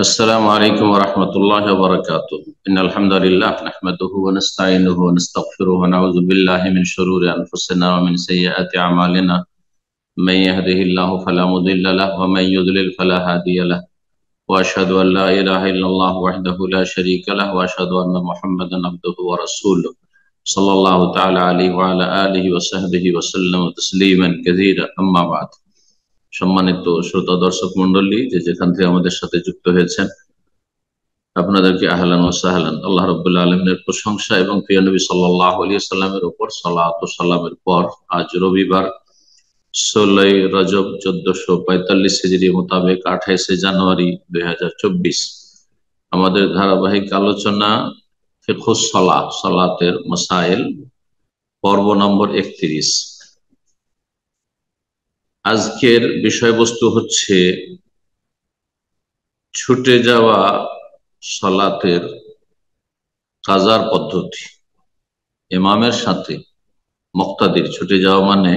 السلام عليكم ورحمة الله وبركاته إن الحمد لله نحمده ونستعينه ونستغفره ونعوذ بالله من شرور أنفسنا ومن سيئات أعمالنا من يهده الله فلا مضل له ومن يضلل فلا هادي له وأشهد أن لا إله إلا الله وحده لا شريك له وأشهد أن محمدا عبده ورسوله صلى الله تعالى عليه وعلى آله وصحبه وسلم تسليما كثيرا أما بعد। সম্মানিত শ্রোতা দর্শক মন্ডলী যেখান থেকে আমাদের সাথে যুক্ত হয়েছেন আপনাদেরকে আহলান ওয়া সাহলান। আল্লাহ রাব্বুল আলামিনের প্রশংসা এবং প্রিয় নবী সাল্লাল্লাহু আলাইহি ওয়াসাল্লামের উপর সালাত ও সালামের পর আজ রবিবার 16 রজব 1445 হিজরি মোতাবেক 28 জানুয়ারি 2024 আমাদের ধারাবাহিক আলোচনা ফিকহুস সালাত, সালাতের মাসাইল, পর্ব নম্বর 31। আজকের বিষয়বস্তু হচ্ছে ছুটে যাওয়া সালাতের কাজার পদ্ধতি। ইমামের সাথে মুক্তাদির ছুটে যাওয়া মানে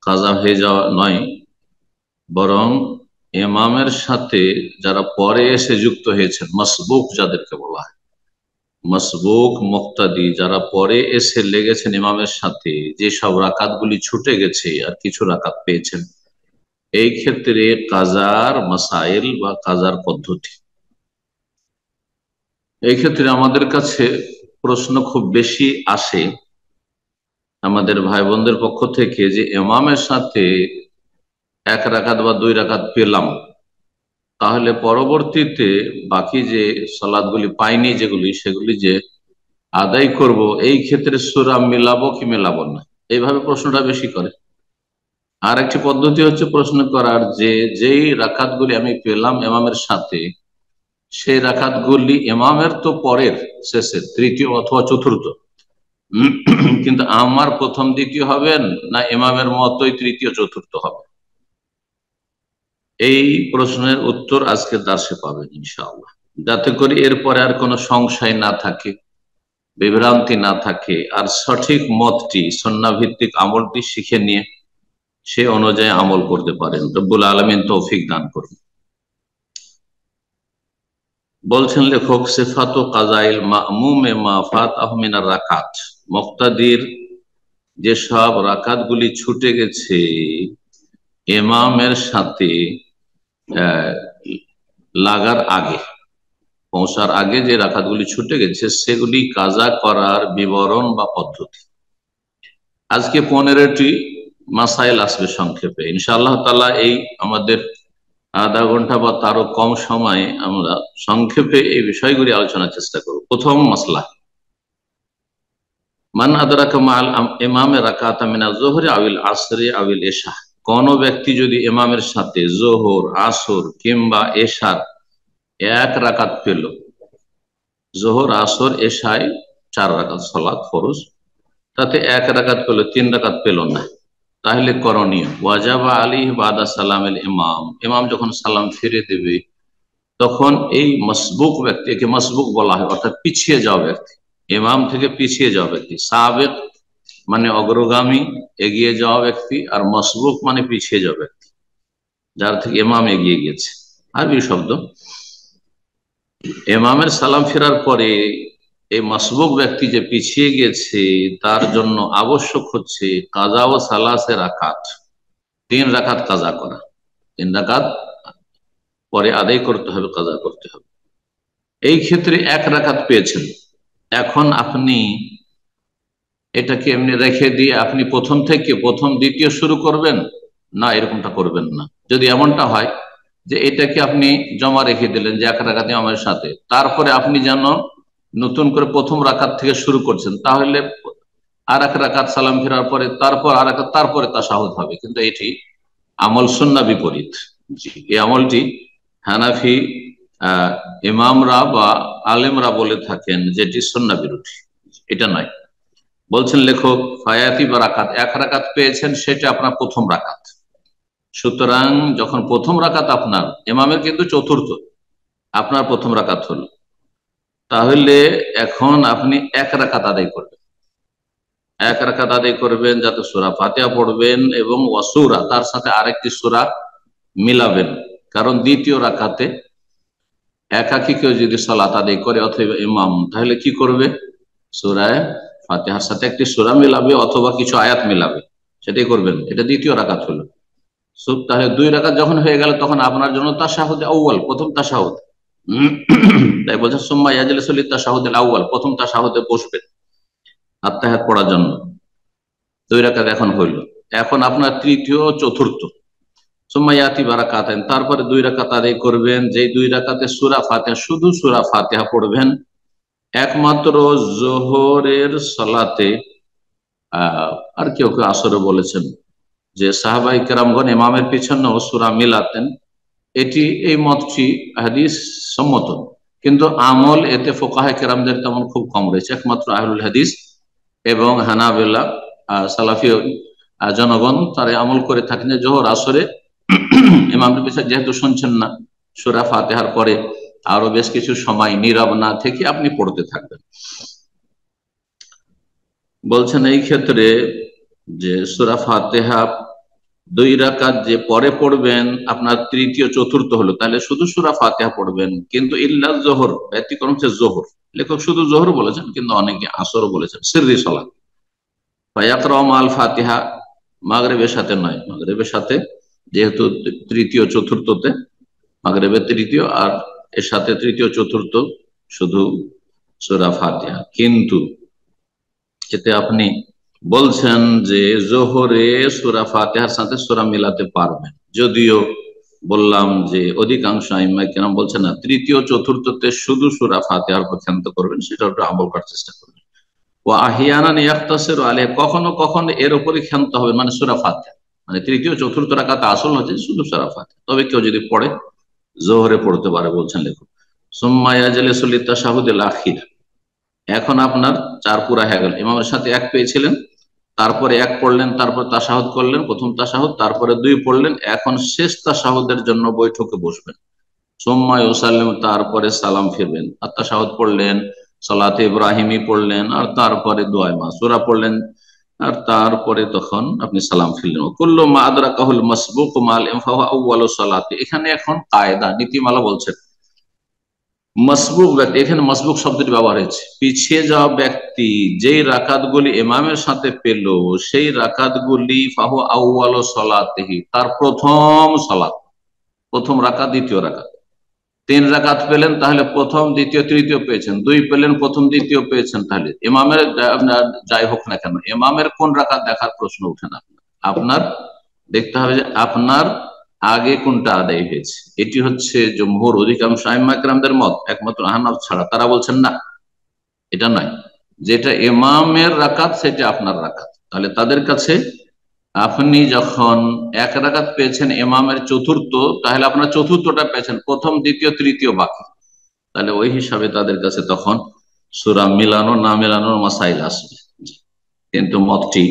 কাজা হয়ে যাওয়া নয়, বরং ইমামের সাথে যারা পরে এসে যুক্ত হয়েছেন, মাসবুক যাদেরকে বলা হয়, মাসবুক মুক্তাদি যারা পরে এসে লেগেছেন ইমামের সাথে, যে সব রাকাতগুলি ছুটে গেছে আর কিছু রাকাত পেয়েছেন, এই ক্ষেত্রে কাজার মাসাইল বা কাজার পদ্ধতি। এই ক্ষেত্রে আমাদের কাছে প্রশ্ন খুব বেশি আসে আমাদের ভাই বোনদের পক্ষ থেকে যে ইমামের সাথে এক রাকাত বা দুই রাকাত পেলাম, তাহলে পরবর্তীতে বাকি যে সালাতগুলি পাইনি যেগুলি, সেগুলি যে আদায় করব, এই ক্ষেত্রে সূরা মিলাবো কি মিলাবো না, এইভাবে প্রশ্নটা বেশি করে। আর একটি পদ্ধতি হচ্ছে প্রশ্ন করার যে যেই রাকাতগুলি আমি পেলাম ইমামের সাথে, সেই রাকাতগুলি ইমামের তো পরের শেষে তৃতীয় অথবা চতুর্থ, কিন্তু আমার প্রথম দ্বিতীয় হবেন না ইমামের মতোই তৃতীয় চতুর্থ হবে। এই প্রশ্নের উত্তর আজকে দার্সে পাবেন ইনশাআল্লাহ, যাতে করে এরপরে আর কোনো সংশয় না থাকে, বিভ্রান্তি না থাকে, আর সঠিক মতটি সুন্নাহ ভিত্তিক আমলটি শিখে নিয়ে সে অনুযায়ী আমল করতে পারেন। রব্বুল আলামিন তৌফিক দান করুন। বলছেন লেখক, সিফাতু কাযাইল মা'মুমে মা ফাতাহু মিনার রাকাত, মুক্তাদির যে সব রাকাতগুলি ছুটে গেছে ইমামের সাথে লাগার আগে, পৌঁছার আগে যে রাকাতগুলি ছুটে গেছে, সেগুলি কাজা করার বিবরণ বা পদ্ধতি। আজকে 15টি মাসাইল আসবে সংক্ষেপে ইনশাআল্লাহ তাআলা। এই আমাদের আধা ঘন্টা বা তারও কম সময়ে আমরা সংক্ষেপে এই বিষয়গুলি আলোচনার চেষ্টা করব। প্রথম মাসলা, মান আদরাকা মাল ইমামে রাকাতা মিনা যুহরি আবিল আসরি আবিল ইশা, কোন ব্যক্তি যদি ইমামের সাথে যোহর, আসর কিংবা এশার এক রাকাত পেল, যোহর, আসর, এশায় 4 রাকাত সালাত ফরজ, তাতে এক রাকাত পেল, 3 রাকাত পেল না, তাহলে করণীয় ওয়াজাবা আলাইহি বাদা সালামেল ইমাম, ইমাম যখন সালাম ফিরে দেবে তখন এই মাসবুক ব্যক্তিকে মাসবুক বলা হয়, অর্থাৎ পিছিয়ে যাওয়া ব্যক্তি, ইমাম থেকে পিছিয়ে যাওয়া ব্যক্তি। সাবেক মানে অগ্রগামী, এগিয়ে যাওয়া ব্যক্তি, আর মাসবুক মানে পিছিয়ে যাওয়া ব্যক্তি, যার থেকে ইমাম এগিয়ে গেছে। আরবি শব্দ। ইমামের সালাম ফেরার পরে এই মাসবুক ব্যক্তি যে পিছিয়ে গেছে তার জন্য আবশ্যক হচ্ছে কাজা ও সালাসে রাকাত, 3 রাকাত কাজা করা, 3 রাকাত পরে আদায় করতে হবে, কাজা করতে হবে। এই ক্ষেত্রে 1 রাকাত পেয়েছেন, এখন আপনি এটাকে এমনি রেখে দিয়ে আপনি প্রথম থেকে প্রথম দ্বিতীয় শুরু করবেন না, এরকমটা করবেন না। যদি এমনটা হয় যে এটাকে আপনি জমা রেখে দিলেন যে 1 রাকাত আমার সাথে, তারপরে আপনি যেন নতুন করে প্রথম রাকাত থেকে শুরু করছেন, তাহলে আর 1 রাকাত সালাম ফেরার পরে তারপর আর একটা, তারপরে তাশাহুদ হবে, কিন্তু এটি আমল সুন্নাহ বিপরীত। এই আমলটি হানাফি ইমামরা বা আলেমরা বলে থাকেন যেটি সুন্নাহ বিরোধী, এটা নয়। বলছেন লেখক, ফায়াতি বা রাকাত, 1 রাকাত পেয়েছেন, সেটা আপনার প্রথম রাকাত। সুতরাং যখন প্রথম রাকাত আপনার, ইমামের কিন্তু চতুর্থ, আপনার প্রথম রাকাত হলো, তাহলে এখন আপনি 1 রাকাত আদায় করবেন। 1 রাকাত আদায় করবেন, যাতে সূরা ফাতিহা পড়বেন এবং ওয়াসুরা, তার সাথে আরেকটি সূরা মিলাবেন, কারণ দ্বিতীয় রাকাতে একাকী কেউ যদি সালাত আদায় করে অথবা ইমাম, তাহলে কি করবে? সূরা ফাতিহার সাথে একটি সূরা মিলাবে অথবা কিছু আয়াত মিলাবে, সেটাই করবেন। এটা দ্বিতীয় রাকাত হলো। তাহলে 2 রাকাত যখন হয়ে গেল তখন আপনার জন্য তাশাহুদ আউয়াল, প্রথম তাশাহুদ। তাই বলছেন সুম্মা ইয়াজলিসু লিতাশাহুদিল আউয়াল, প্রথম তাশাহুদে বসবেন আত্তাহিয়াত পড়ার জন্য। 2 রাকাত এখন হইল। এখন আপনার তৃতীয় চতুর্থ, সুম্মা ইয়াতি বারাকাতাইন, তারপরে 2 রাকাত আদায় করবেন, যেই 2 রাকাতে সূরা ফাতিহা, শুধু সূরা ফাতিহা পড়বেন। একমাত্র যোহরের সালাতে আর কেউ কেউ আসরে বলেছেন যে সাহাবাই কেরামগণ ইমামের পিছনেও সূরা মিলাতেন। এটি, এই মতটি হাদিস সম্মত, কিন্তু আমল এতে ফুকাহায়ে কেরামদের তেমন খুব কম রয়েছে। একমাত্র আহলুল হাদিস এবং হানাবেলা সালাফি জনগণ তারা আমল করে থাকেন যে জোহর আসরে ইমামের পিছনে যেহেতু শুনছেন না, সূরা ফাতিহার পরে আরো বেশ কিছু সময় নীরব না থেকে আপনি পড়তে থাকবেন। বলছেন এই ক্ষেত্রে যে সূরা ফাতিহা 2 রাকাত যে পরে পড়বেন, আপনার তৃতীয় চতুর্থ হলো, তাহলে শুধু সূরা ফাতিহা পড়বেন। কিন্তু ইল্লা যোহর, ব্যতিক্রম হচ্ছে যোহর। লেখক শুধু যোহর বলেছেন, কিন্তু অনেকে আসরও বলেছেন, সিররি সালাত। ফায়াকরা মাল ফাতিহা, মাগরিবের সাথে নয়। মাগরিবের সাথে যেহেতু তৃতীয় চতুর্থতে, মাগরিবের তৃতীয় আর এর সাথে তৃতীয় চতুর্থ শুধু সূরা ফাতিহা। কিন্তু এতে আপনি বলছেন যে জোহরে সূরা ফাতিহার সাথে সূরা মিলাতে পারবেন, যদিও বললাম যে অধিকাংশ আইম্মায়ে কেরাম বলছেন না, তৃতীয় চতুর্থতে শুধু সূরা ফাতিহার উপর ক্ষান্ত করবেন, সেটা একটু আমল করার চেষ্টা করবেন। ও আহিয়ানান ইয়াখতাসিরু আলাইহি, কখনো কখনো এর উপরে ক্ষান্ত হবে, মানে সূরা ফাতিহা, মানে তৃতীয় চতুর্থ রাকাতে আসল হচ্ছে শুধু সূরা ফাতিহা। তবে কেউ যদি পড়ে জোহরে পড়তে পারে, বলছেন লেখক। সুম্মা ইয়াজলিসু লিতাশাহুদিল আখির, এখন আপনার 4 পুরা হয়ে গেল। ইমামের সাথে 1 পেয়েছিলেন, তারপরে 1 পড়লেন, তারপর তাশাহুদ করলেন, প্রথম তাশাহুদ, তারপরে 2 পড়লেন। এখন শেষ তাশাহুদের জন্য বৈঠকে বসবেন। সুম্মা ইউসাল্লিম, তারপরে সালাম ফিরবেন। আর তাশাহুদ পড়লেন, সালাতে ইব্রাহিমি পড়লেন, আর তারপরে দোয়ায়ে মাসুরা পড়লেন, আর তারপরে তখন আপনি সালাম ফিরলেন। কুল্লু মা আদরাকাহুল মাসবুক মাল ইনফাহু আউয়ালু সালাতি, এখানে এখন কায়দা, নীতিমালা বলছেন। মসবুক ব্যক্তি, এখানে মসবুক শব্দটি ব্যবহার হয়েছে, পিছিয়ে যাওয়া ব্যক্তি যেই রাকাতগুলি ইমামের সাথে পেল, সেই রাকাতগুলি ফাহু আউয়ালু সালাতিহি, তার প্রথম সালাত, প্রথম রাকাত, দ্বিতীয় রাকাত। 3 রাকাত পেলেন, তাহলে প্রথম দ্বিতীয় তৃতীয় পেয়েছেন। 2 পেলেন, প্রথম দ্বিতীয় পেয়েছেন। তাহলে ইমামের আপনার যাই হোক না কেন, ইমামের কোন রাকাত দেখার প্রশ্ন উঠে না। আপনার দেখতে হবে যে আপনার আগে কোনটা আদায় হয়েছে। এটি হচ্ছে জমহুর, অধিকাংশ আইম্মায়ে কেরামদের মত, একমাত্র আহনাফ ছাড়া। তারা বলছেন না, এটা নয়, যেটা ইমামের রাকাত সেটা আপনার রাকাত। তাহলে তাদের কাছে আপনি যখন 1 রাকাত পেয়েছেন ইমামের চতুর্থ, তাহলে আপনার চতুর্থটা পেয়েছেন, প্রথম দ্বিতীয় তৃতীয় বাকি। তাহলে ওই হিসাবে তাদের কাছে তখন সূরা মিলানো না মিলানোর মাসাইল আসবে। কিন্তু মতটি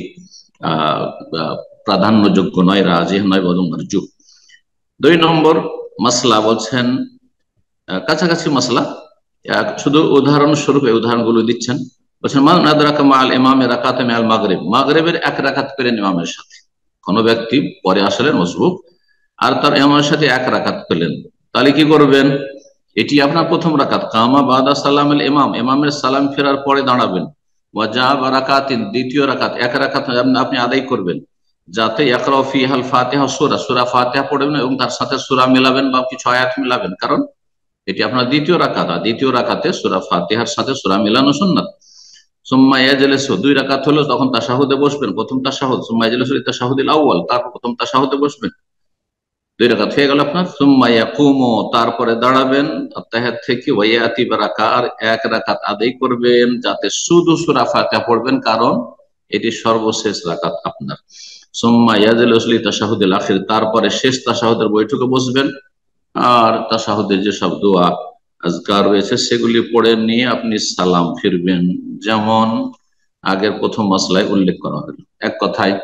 প্রাধান্যযোগ্য নয়, রাজিহ নয়, বরং মারজুহ। 2 নম্বর মাসলা বলছেন, কাছাকাছি মাসলা, শুধু উদাহরণস্বরূপ এই উদাহরণগুলো দিচ্ছেন। বলছেন মান আদরাকা মাল ইমামে রাকাতান মিনাল মাগরিব, মাগরিবের 1 রাকাত পেলেন ইমামের সাথে। কোন ব্যক্তি পরে আসলেন মসবুক, আর তার ইমামের সাথে 1 রাকাত পেলেন, তাহলে কি করবেন? এটি আপনার প্রথম রাকাত। কামা বাদা সালামেল ইমাম, ইমামের সালাম ফেরার পরে দাঁড়াবেন। ওয়াজা বারাকাতিন, দ্বিতীয় রাকাত, 1 রাকাত আপনি আদায় করবেন, যাতে ইয়াকরাউ ফিহাল ফাতিহা সূরা, সূরা ফাতিহা পড়বেন এবং তার সাথে সূরা মিলাবেন বা কিছু আয়াত মিলাবেন, কারণ এটি আপনার দ্বিতীয় রাকাত। দ্বিতীয় রাকাতে সূরা ফাতিহার সাথে সূরা মিলানো সুন্নাত। সুম্মা ইয়াজলিসু, 2 রাকাত হলো, তখন তাশাহুদে বসবেন, প্রথম তাশাহুদ। সুম্মা ইয়াজলিসু লিতাশাহুদিল আউয়াল, তারপর প্রথম তাশাহুদে বসবেন। 2 রাকাত হয়ে গেল আপনার। সুম্মা ইয়াকুমু, তারপরে দাঁড়াবেন আত্তাহিয়াত থেকে। ওয়া ইয়াতি বারাকা, আর 1 রাকাত আদায় করবেন, যাতে শুধু সূরা ফাতিহা পড়বেন, কারণ এটি সর্বশেষ রাকাত আপনার। সুম্মা ইয়াজলিসু লিতাশাহুদিল আখির, তারপরে শেষ তাশাহুদের বৈঠকে বসবেন, আর তাশাহুদের যেসব দোয়া আজকার রয়েছে সেগুলি পড়ে নিয়ে আপনি সালাম ফিরবেন, যেমন আগের প্রথম মাসলায় উল্লেখ করা হলো। এক কথায়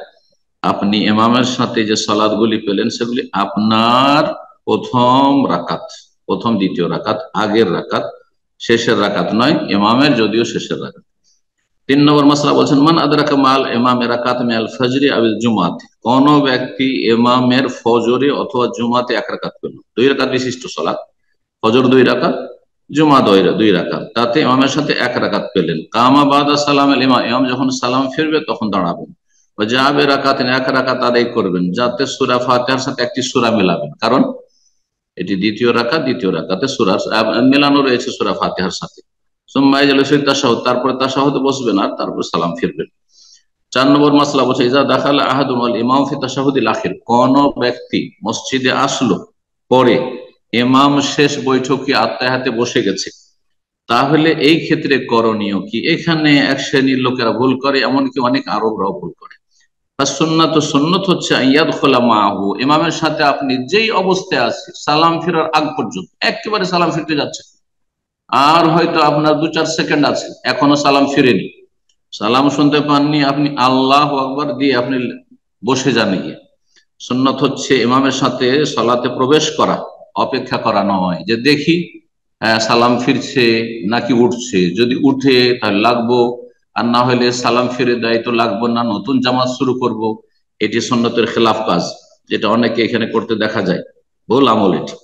আপনি ইমামের সাথে যে সালাতগুলি পেলেন সেগুলি আপনার প্রথম রাকাত, প্রথম দ্বিতীয় রাকাত, আগের রাকাত, শেষের রাকাত নয়, ইমামের যদিও শেষের রাকাত। 3 নম্বর মাসলা বলছেন মান আদরাকা মাল ইমামে রাকাত মিনাল ফজরি আবিল জুমাত, কোন ব্যক্তি ইমামের ফজরে অথবা জুমাতে 1 রাকাত পেল। 2 রাকাত বিশিষ্ট সালাত, ফজর 2 রাকাত, জুমা 2 রাকাত, তাতে ইমামের সাথে 1 রাকাত পেলেন। কামা বাদা সালাম আল ইমাম, ইমাম যখন সালাম ফিরবে তখন দাঁড়াবেন। যাবে রাকাতেন, 1 রাকাত আদায় করবেন, যাতে সূরা ফাতিহার সাথে একটি সূরা মেলাবেন, কারণ এটি দ্বিতীয় রাকাত, দ্বিতীয় রাকাতে সূরা মেলানো রয়েছে সূরা ফাতিহার সাথে। সুম্মা ইয়াজলিসু তাশাহুদ, তারপরে তাশাহুদে বসবেন আর তারপর সালাম ফিরবেন। 4 নম্বর মাসলা বলছে, ইজা দাখালা আহাদুম আল ইমাম ফি তাশাহুদিল আখির, কোন ব্যক্তি মসজিদে আসলো পরে ইমাম শেষ বৈঠকে আত্তাহিয়াতে বসে গেছে, তাহলে এই ক্ষেত্রে করণীয় কি? এখানে এক শ্রেণীর লোকেরা ভুল করে, এমনকি অনেক আরবরাও ভুল করে। সুন্নাত, সুন্নত হচ্ছে ইয়াদখুলা মাহু, ইমামের সাথে আপনি যেই অবস্থায় আছে সালাম ফেরার আগ পর্যন্ত, একেবারে সালাম ফিরতে যাচ্ছে আর হয়তো আপনার 2-4 সেকেন্ড আছে এখনো সালাম ফিরেনি, সালাম শুনতে পাননি, আপনি আল্লাহু আকবার দিয়ে আপনি বসে যান গিয়ে। সুন্নত হচ্ছে ইমামের সাথে সালাতে প্রবেশ করা, অপেক্ষা করা নয় যে দেখি সালাম ফিরছে নাকি উঠছে, যদি উঠে তাহলে লাগবো, আর না হলে সালাম ফিরে দেয় তো লাগবো না, নতুন জামাত শুরু করব। এটি সুন্নতের খেলাফ কাজ, যেটা অনেকে এখানে করতে দেখা যায়, ভুল আমল এটি।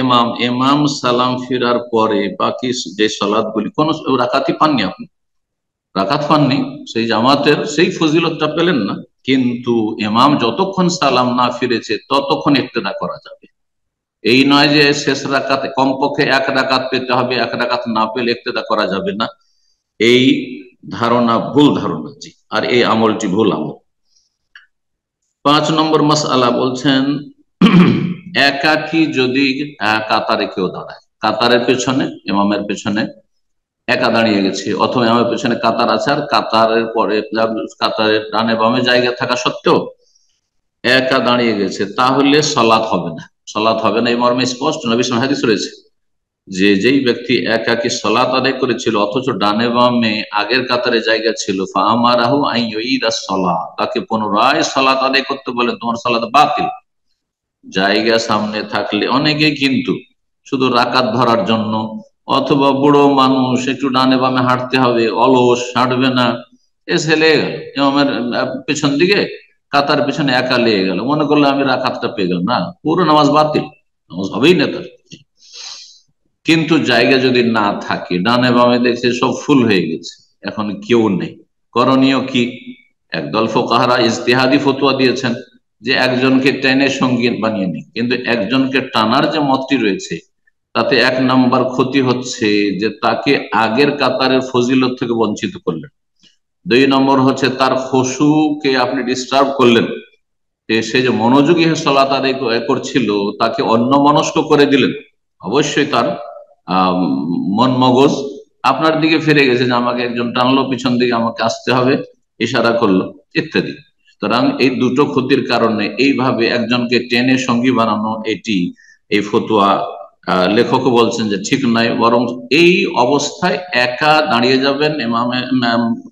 ইমাম, ইমাম সালাম ফিরার পরে বাকি যে সালাত গুলি, কোন রাকাতই পাননি আপনি, রাকাত পাননি, সেই জামাতের সেই ফজিলতটা পেলেন না, কিন্তু ইমাম যতক্ষণ সালাম না ফিরেছে ততক্ষণ ইক্তেদা করা যাবে। এই নয় যে শেষ রাকাতে কমপক্ষে 1 রাকাত পেতে হবে, 1 রাকাত না পেলে ইক্তেদা করা যাবে না, এই ধারণা ভুল ধারণা। জি, আর এই আমলটি ভুল আমল। 5 নম্বর মাসআলা বলছেন, একাকি যদি কাতারে কেউ দাঁড়ায়, কাতারের পেছনে ইমামের পেছনে একা দাঁড়িয়ে গেছে, অথবা ইমামের পেছনে কাতার আছে আর কাতারের পরে কাতারের ডানে বামে জায়গা থাকা সত্ত্বেও একা দাঁড়িয়ে গেছে, তাহলে সালাত হবে না, সালাত হবে না। এই মর্মে স্পষ্ট নবী সাল্লাল্লাহু আলাইহি ওয়াসাল্লাম হাদিস রয়েছে যে যেই ব্যক্তি একাকি সালাত আদায় করেছিল অথচ ডানে বামে আগের কাতারে জায়গা ছিল, ফাআমারাহু আন ইউঈদাস সালাত, তাকে পুনরায় সালাত আদায় করতে বলেন, তোমার সালাত বাতিল। জায়গা সামনে থাকলে অনেকে কিন্তু শুধু রাকাত ধরার জন্য, অথবা বুড়ো মানুষ একটু ডানে বামে হাঁটতে হবে, অলস, হাঁটবে না, এসে লেগে গেল ইমামের পেছন দিকে, কাতার পেছনে একা লেগে গেল, মনে করলো আমি রাকাতটা পেয়ে গেলাম, না, পুরো নামাজ বাতিল, নামাজ হবেই না তার। কিন্তু জায়গা যদি না থাকে, ডানে বামে দেখছে সব ফুল হয়ে গেছে, এখন কেউ নেই, করণীয় কি? একদল ফুকাহারা ইজতিহাদি ফতোয়া দিয়েছেন যে একজনকে টেনে সঙ্গী বানিয়ে নি, কিন্তু একজনকে টানার যে মতটি রয়েছে তাতে 1 নম্বর ক্ষতি হচ্ছে যে তাকে আগের কাতারের ফজিলত থেকে বঞ্চিত করলেন। 2 নম্বর হচ্ছে তার খুশুকে আপনি ডিস্টার্ব করলেন, সে যে মনোযোগী হয়ে সালাত আদায় করছিল তাকে অন্যমনস্ক করে দিলেন। অবশ্যই তার মন মগজ আপনার দিকে ফিরে গেছে যে আমাকে একজন টানলো পিছন দিকে, আমাকে আসতে হবে, ইশারা করলো ইত্যাদি। সুতরাং এই দুটো ক্ষতির কারণে এইভাবে একজনকে টেনে সঙ্গী বানানো, এটি এই ফতোয়া লেখক বলছেন যে ঠিক নয়, বরং এই অবস্থায় একা দাঁড়িয়ে যাবেন ইমামে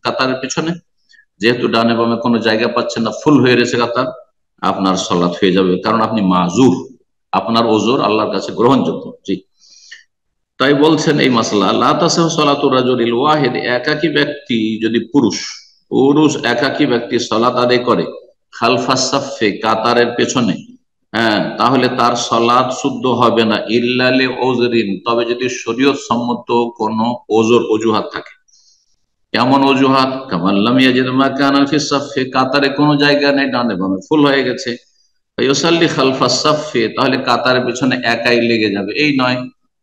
কাতারের পিছনে, যেহেতু ডানে বামে কোনো জায়গা পাচ্ছেন না, ফুল হয়ে রয়েছে কাতার, আপনার সালাত হয়ে যাবে, কারণ আপনি মাজুর, আপনার ওজোর আল্লাহর কাছে গ্রহণযোগ্য। জি, তাই বলছেন এই মাসলা, লা তাসিহু সালাতু রাজুলিল ওয়াহিদ, একাকী ব্যক্তি যদি পুরুষ পুরুষ একাকী ব্যক্তি সালাত আদায় করে খালফাস সাফে, কাতারের পেছনে, হ্যাঁ, তাহলে তার সালাত শুদ্ধ হবে না, ইল্লা লি উযরিন, তবে যদি শরীয়ত সম্মত কোনো ওজর অজুহাত থাকে। কেমন অজুহাত? কামাল্লাম ইয়াজিদ মাকানান ফিস সাফে, কাতারে কোনো জায়গা নেই, ডানে বামে ফুল হয়ে গেছে, ইউসাল্লি খালফাস সাফে, তাহলে কাতারের পেছনে একাই লেগে যাবে। এই নয়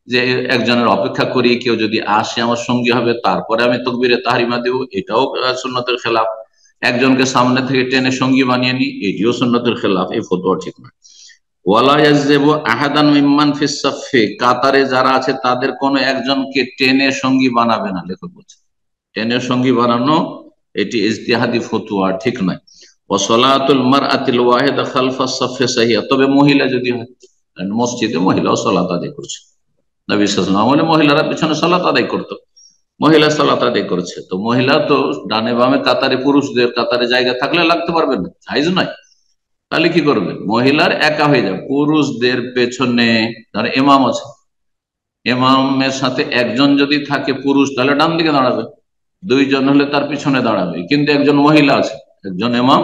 যে একজনের অপেক্ষা করি, কেউ যদি আসে আমার সঙ্গী হবে তারপরে আমি তাকবীরে তাহরিমা দেব, এটাও সুন্নতের খেলাফ। একজনকে সামনে থেকে টেনে সঙ্গী বানিয়ে নি, এটিও সুন্নতের খেলাফ, এই ফতোয়া ঠিক নয়। ওয়ালা ইয়াজজিবু আহাদান মিম্মান ফিস সাফে, কাতারে যারা আছে তাদের কোনো একজনকে টেনে সঙ্গী বানাবে না, লেখক বলছে টেনে সঙ্গী বানানো এটি ইজতিহাদি ফতোয়া, ঠিক নয়। ওয়াসসালাতুল মারআতিল ওয়াহিদা খালফাস সাফে সাহিহা, তবে মহিলা যদি হয়, মসজিদে মহিলাও সালাত আদায় করছে, নবী সাল্লাল্লাহু আলাইহি ওয়াসাল্লাম মহিলারা পিছনে সালাত আদায় করতো, মহিলা সালাত আদায় করছে, তো মহিলা তো ডানে বামে কাতারে, পুরুষদের কাতারে জায়গা থাকলে লাগতে পারবেন না, জায়েজ নয়। তাহলে কি করবেন? মহিলার একা হয়ে যাবে, পুরুষদের পেছনে ধর ইমাম আছে, ইমামের সাথে একজন যদি থাকে পুরুষ, তাহলে ডান দিকে দাঁড়াবে, 2 জন হলে তার পিছনে দাঁড়াবে, কিন্তু একজন মহিলা আছে, একজন ইমাম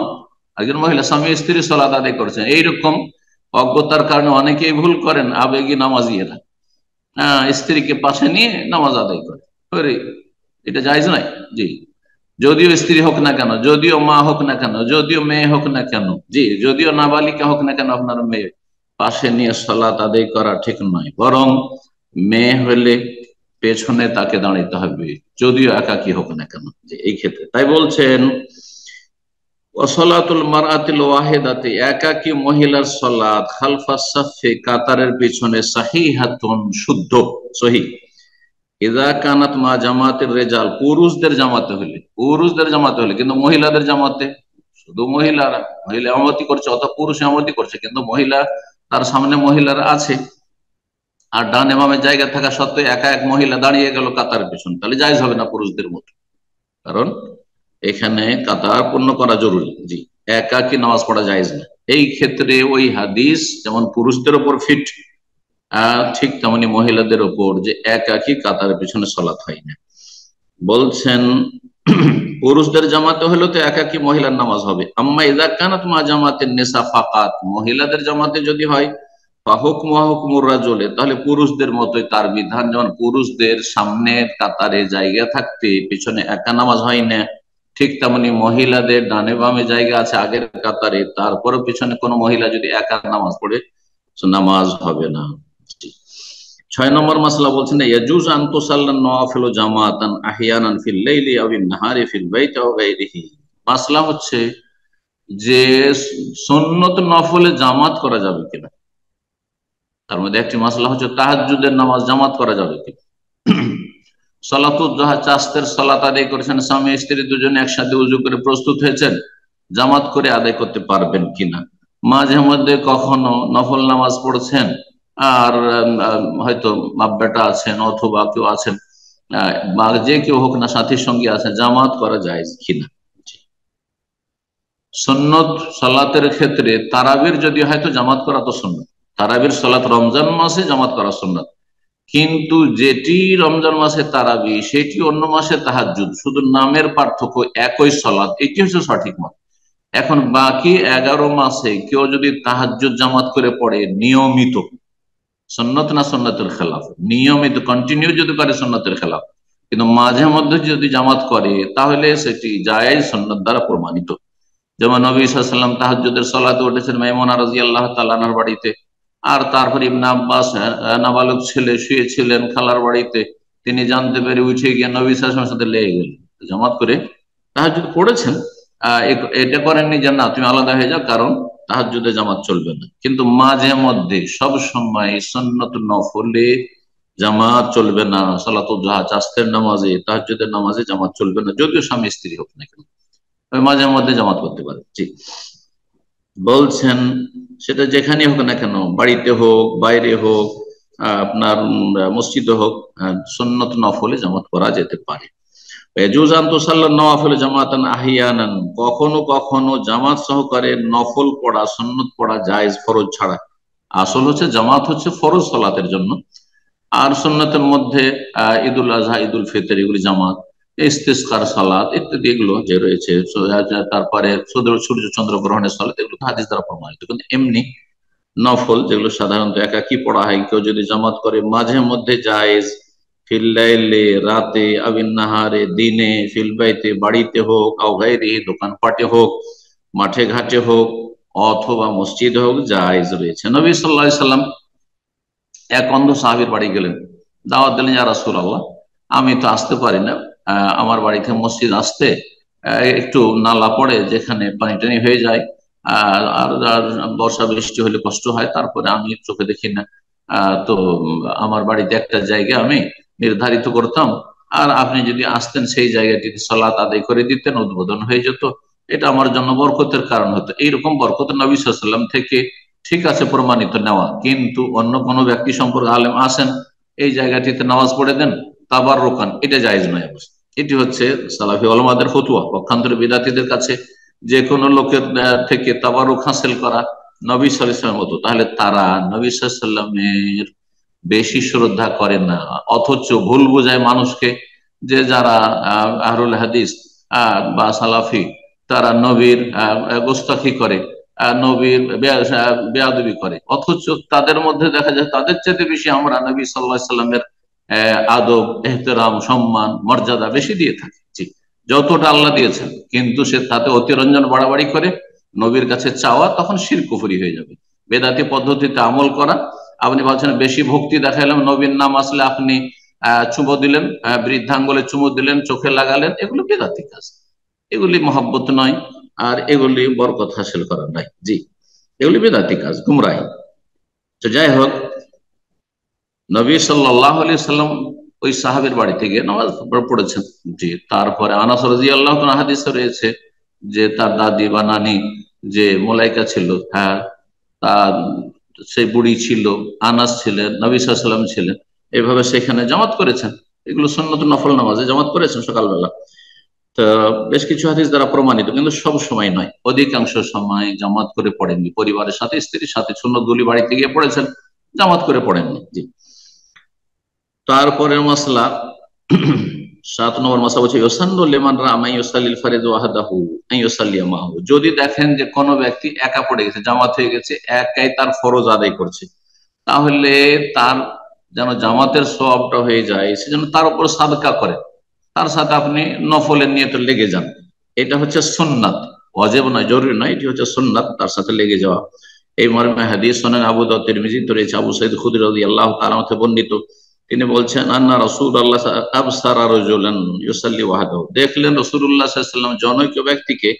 একজন মহিলা, স্বামী স্ত্রী সালাত আদায় করছেন, এইরকম অজ্ঞতার কারণে অনেকেই ভুল করেন, আবেগী নামাজিয়েরা স্ত্রীকে পাশে নিয়ে নামাজ আদায় করে। এটা জায়েজ নয়। জি, যদিও স্ত্রী হোক না কেন, যদিও মা হোক না কেন, যদিও মেয়ে হোক না কেন, জি, যদিও নাবালিকা হোক না কেন, আপনার মেয়ে পাশে নিয়ে সালাত আদায় করা ঠিক নয়। বরং মেয়ে হলে পেছনে তাকে দাঁড়াইতে হবে, যদিও একাকী হোক না কেন। যে এই ক্ষেত্রে তাই বলছেন ওয়াসলাতুল মারআতিল ওয়াহিদাতি, একাকী মহিলার সালাত খালফাস সাফে, কাতারের পিছনে, সাহিহাতুন, শুদ্ধ, সহিহ। ইযা কানাত মা জামাতের রেজাল, পুরুষদের জামাতে হলে, পুরুষদের জামাতে হলে, কিন্তু মহিলাদের জামাতে শুধু মহিলারা, মহিলা ইমামতি করছে অথবা পুরুষ ইমামতি করছে, কিন্তু মহিলা, তার সামনে মহিলারা আছে, আর ডান ইমামের জায়গা থাকা সত্ত্বেও একা এক মহিলা দাঁড়িয়ে গেল কাতারের পিছনে, তাহলে জায়েজ হবে না পুরুষদের মতো, কারণ এখানে কাতার পূর্ণ করা জরুরি। জি, একাকী নামাজ পড়া জায়েজ না। এই ক্ষেত্রে ওই হাদিস যেমন পুরুষদের উপর ফিট, ঠিক তেমনি মহিলাদের উপর, যে একাকী কাতারের পিছনে সালাত হয় না। বলছেন পুরুষদের জামাতে হলে তো একাকী মহিলার নামাজ হবে। আম্মা ইযা কানাত মা জামাতিন নিসা ফাকাত, মহিলাদের জামাতে যদি হয় ফাহুকমুহা হুকমুর রাজুলি, তাহলে পুরুষদের মতোই তার বিধান। যেমন পুরুষদের সামনে কাতারে জায়গা থাকতে পিছনে একা নামাজ হয় না, ঠিক তেমনি মহিলাদের ডানে বামে জায়গা আছে আগের কাতারে, তারপরে পিছনে কোনো মহিলা যদি একা নামাজ পড়ে, নামাজ হবে না। 6 নম্বর মাসলা বলছেন ইয়াজুজ আন তুসাল্লান নওয়াফিল জামাতান আহইয়ানান ফিল লাইলি আও বিন নাহারি ফিল বাইতি আও গায়রিহি। মাসলা হচ্ছে যে সুন্নত নফলে জামাত করা যাবে কিনা। তার মধ্যে একটি মাসলা হচ্ছে তাহাজ্জুদের নামাজ জামাত করা যাবে কিনা। সালাতুদ দুহা, চাস্তের সালাত আদায় করেছেন, স্বামী স্ত্রী দুজনে একসাথে উজু করে প্রস্তুত হয়েছেন, জামাত করে আদায় করতে পারবেন কিনা। মাঝে মধ্যে কখনো নফল নামাজ পড়ছেন, আর হয়তো বাপ বেটা আছেন অথবা কেউ আছেন, বা যে কেউ হোক না সাথীর সঙ্গে আছেন, জামাত করা যায় কিনা। সুন্নত সালাতের ক্ষেত্রে তারাবির যদি হয়তো জামাত করা তো সুন্নত, তারাবির সালাত রমজান মাসে জামাত করা সুন্নত, কিন্তু যেটি রমজান মাসে তারাবি সেটি অন্য মাসে তাহাজ্জুদ, শুধু নামের পার্থক্য, একই সালাত, এটি হচ্ছে সঠিক মত। এখন বাকি 11 মাসে কেউ যদি তাহাজ্জুদ জামাত করে পড়ে নিয়মিত, সুন্নত না সুন্নতের খেলাফ, নিয়মিত কন্টিনিউ যদি করে সুন্নতের খেলাফ, কিন্তু মাঝে মধ্যে যদি জামাত করে তাহলে সেটি জায়েজ, সুন্নত দ্বারা প্রমাণিত। যেমন নবী সাল্লাল্লাহু আলাইহি ওয়াসাল্লাম তাহাজ্জুদের সালাতে উঠেছেন মাইমুনা রাদিয়াল্লাহু তাআলা আনহার বাড়িতে, আর তারপর ইবনে আব্বাস নাবালক ছেলে শুয়েছিলেন খালার বাড়িতে, তিনি জানতে পেরে উঠে গিয়ে নবী সাল্লাল্লাহু আলাইহি ওয়াসাল্লামের সাথে লেগে গেলেন, জামাত করে তাহাজ্জুদ পড়েছেন। এটা করেননি যে না তুমি আলাদা হয়ে যাও, কারণ তাহাজ্জুদে জামাত চলবে না। কিন্তু মাঝে মধ্যে, সব সময় সুন্নত নফলে জামাত চলবে না, সালাতুল দুহা, চাস্তের নামাজে, তাহাজ্জুদের নামাজে জামাত চলবে না, যদিও স্বামী স্ত্রী হোক না কেন, মাঝে মধ্যে জামাত করতে পারে। জি, বলছেন সেটা যেখানে হোক না কেন, বাড়িতে হোক, বাইরে হোক, আপনার মসজিদে হোক, সুন্নত নফলে জামাত করা যেতে পারে। কখনো কখনো জামাত সহকারে নফল পড়া, সুন্নত পড়া জায়েজ, ফরজ ছাড়া। আসল হচ্ছে জামাত হচ্ছে ফরজ সালাতের জন্য, আর সুন্নতের মধ্যে ঈদুল আজহা, ঈদুল ফিতর, এগুলি জামাত, ইস্তিসকার সালাত ইত্যাদি এগুলো যে রয়েছে, তারপরে সূর্য চন্দ্র গ্রহণের সালাত, এগুলো হাদিস দ্বারা প্রমাণিত। কিন্তু এমনি নফল যেগুলো সাধারণত একাকি পড়া হয়, কেউ যদি জামাত করে মাঝে মধ্যে জায়েজ, ফিল্লাইলে, রাতে, আবিন নাহারে, দিনে, ফিলবাইতে, বাড়িতে হোক, আও গায়রিহি, দোকানপাটে হোক, মাঠে ঘাটে হোক, অথবা মসজিদে হোক, জায়েজ রয়েছে। নবী সাল্লাল্লাহু আলাইহি সাল্লাম এক অন্ধ সাহাবীর বাড়ি গেলেন, দাওয়াত দিলেন, ইয়া রাসূলুল্লাহ, আমি তো আসতে পারি না, আমার বাড়ি থেকে মসজিদ আসতে একটু নালা পড়ে, যেখানে পানি টানি হয়ে যায়, আর বর্ষা বৃষ্টি হলে কষ্ট হয়, তারপরে আমি চোখে দেখি না, তো আমার বাড়িতে একটা জায়গা আমি নির্ধারিত করতাম, আর আপনি যদি আসতেন সেই জায়গাটিতে সালাত আদায় করে দিতেন, উদ্বোধন হয়ে যেত, এটা আমার জন্য বরকতের কারণ হতো। এইরকম বরকত নবী সাল্লাল্লাহু আলাইহি ওয়াসাল্লাম থেকে ঠিক আছে প্রমাণিত নেওয়া, কিন্তু অন্য কোনো ব্যক্তি সম্পর্কে আলেম আসেন, এই জায়গাটিতে নামাজ পড়ে দেন, তাবাররুকান, এটা জায়েজ নয়। এটি হচ্ছে সালাফি ওলামাদের ফতোয়া। পক্ষান্তরে বিদাতীদের কাছে যে কোনো লোকের থেকে তাবারুক হাসিল করা নবী সাল্লাল্লাহু আলাইহি ওয়াসাল্লামের মতো, তাহলে তারা নবী সাল্লাল্লাহু আলাইহি ওয়াসাল্লামের বেশি শ্রদ্ধা করে না, অথচ ভুল বোঝায় মানুষকে যে যারা আহলুল হাদিস বা সালাফি, তারা নবীর গোস্তাখি করে, নবীর বেয়াদবি করে, অথচ তাদের মধ্যে দেখা যায় তাদের চাইতে বেশি আমরা নবী সাল্লাল্লাহু আলাইহি সাল্লামের আদব, এহতেরাম, সম্মান, মর্যাদা বেশি দিয়ে থাকি। জি, যতটা আল্লাহ দিয়েছেন, কিন্তু সে তাতে অতিরঞ্জন বাড়াবাড়ি করে নবীর কাছে চাওয়া, তখন শিরক কুফরি হয়ে যাবে। বেদাতি পদ্ধতিতে আমল করা, আপনি বলছেন বেশি ভক্তি দেখাইলাম, নবীর নাম আসলে আপনি চুমো দিলেন, বৃদ্ধাঙ্গুলে চুমো দিলেন, চোখে লাগালেন, এগুলো বেদাতি কাজ, এগুলি মহব্বত নয়, আর এগুলি বরকত হাসিল করা নাই। জি, এগুলি বেদাতি কাজ, গুমরাহি। তো যাই হোক, নবী সাল্লাল্লাহু আলাইহি সাল্লাম ওই সাহাবের বাড়িতে গিয়ে নামাজ পড়েছেন। জি, তারপরে আনাস রাদিয়াল্লাহু তাআলা হাদিসে রয়েছে যে তার দাদি বা নানি যে মালাইকা ছিল, হ্যাঁ, তার সেই বুড়ি ছিল, আনাস ছিলেন, নবী সাল্লাল্লাহু আলাইহি সাল্লাম ছিলেন, এইভাবে সেখানে জামাত করেছেন। এগুলো সুন্নত নফল নামাজে জামাত করেছেন সকালবেলা। তো বেশ কিছু হাদিস দ্বারা প্রমাণিত, কিন্তু সব সময় নয়, অধিকাংশ সময় জামাত করে পড়েননি। পরিবারের সাথে, স্ত্রীর সাথে সুন্নতগুলি বাড়িতে গিয়ে পড়েছেন, জামাত করে পড়েননি। জি, তারপরের মাসলা 7 নম্বর মাসলা বলছে ইউসান্নু লিমান রামা ইউসাল্লিল ফারিদ ওয়াহদাহু আন ইউসাল্লিয়া মাহু। যদি দেখেন যে কোনো ব্যক্তি একা পড়ে গেছে, জামাত হয়ে গেছে, একাই তার ফরজ আদায় করছে, তাহলে তার যেন জামাতের সওয়াবটা হয়ে যায়, সেজন্য তার উপর সাদকা করে, তার সাথে আপনি নফলের নিয়তে লেগে যান। এটা হচ্ছে সুন্নাত, ওয়াজিব নয়, জরুরি নয়, এটি হচ্ছে সুন্নাত, তার সাথে লেগে যাওয়া। এই মর্মে হাদিস সুনান আবু দাউদ তিরমিজিতে রয়েছে, আবু সাঈদ খুদরি রাদিয়াল্লাহু তাআলা হতে বর্ণিত। তিনি বলছেন আন্না রাসূলুল্লাহ আবসারা রাজুলান ইউসাল্লি ওয়াহদাহু, দেখলেন রাসূলুল্লাহ সাল্লাল্লাহু আলাইহি ওয়াসাল্লাম জনৈক ব্যক্তিকে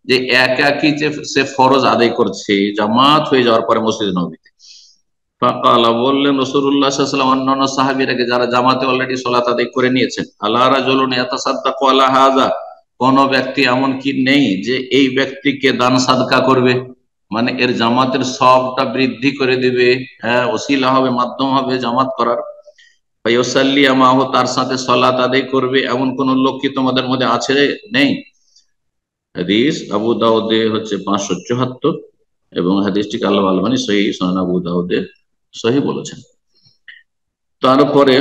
যে একাকী যে সে ফরজ আদায় করছে জামাত হয়ে যাওয়ার পরে মসজিদ নববীতে। ফাকালা, বললেন রাসূলুল্লাহ সাল্লাল্লাহু আলাইহি ওয়াসাল্লাম অন্যান্য সাহাবীরাকে যারা জামাতে অলরেডি সালাত আদায় করে নিয়েছেন, আলা রাজুলুন ইয়াতাসাদ্দাকু আলা হাযা, কোন ব্যক্তি এমন কি নেই যে এই ব্যক্তিকে দান সাদকা করবে, মানে এর জামাতের সবটা বৃদ্ধি করে দিবে, হ্যাঁ, ওসিলা হবে, মাধ্যম হবে জামাত করার। ফায়ুসাল্লি মাহু, তার সাথে সালাত আদায় করবে, এমন কোন লোক কি তোমাদের মধ্যে আছে? নেই। হাদিস আবু দাউদে হচ্ছে 574, এবং হাদিসটিকে আল্লাহ আলবানী সহিহ সুনান আবু দাউদে সহিহ বলেছেন। তারপরে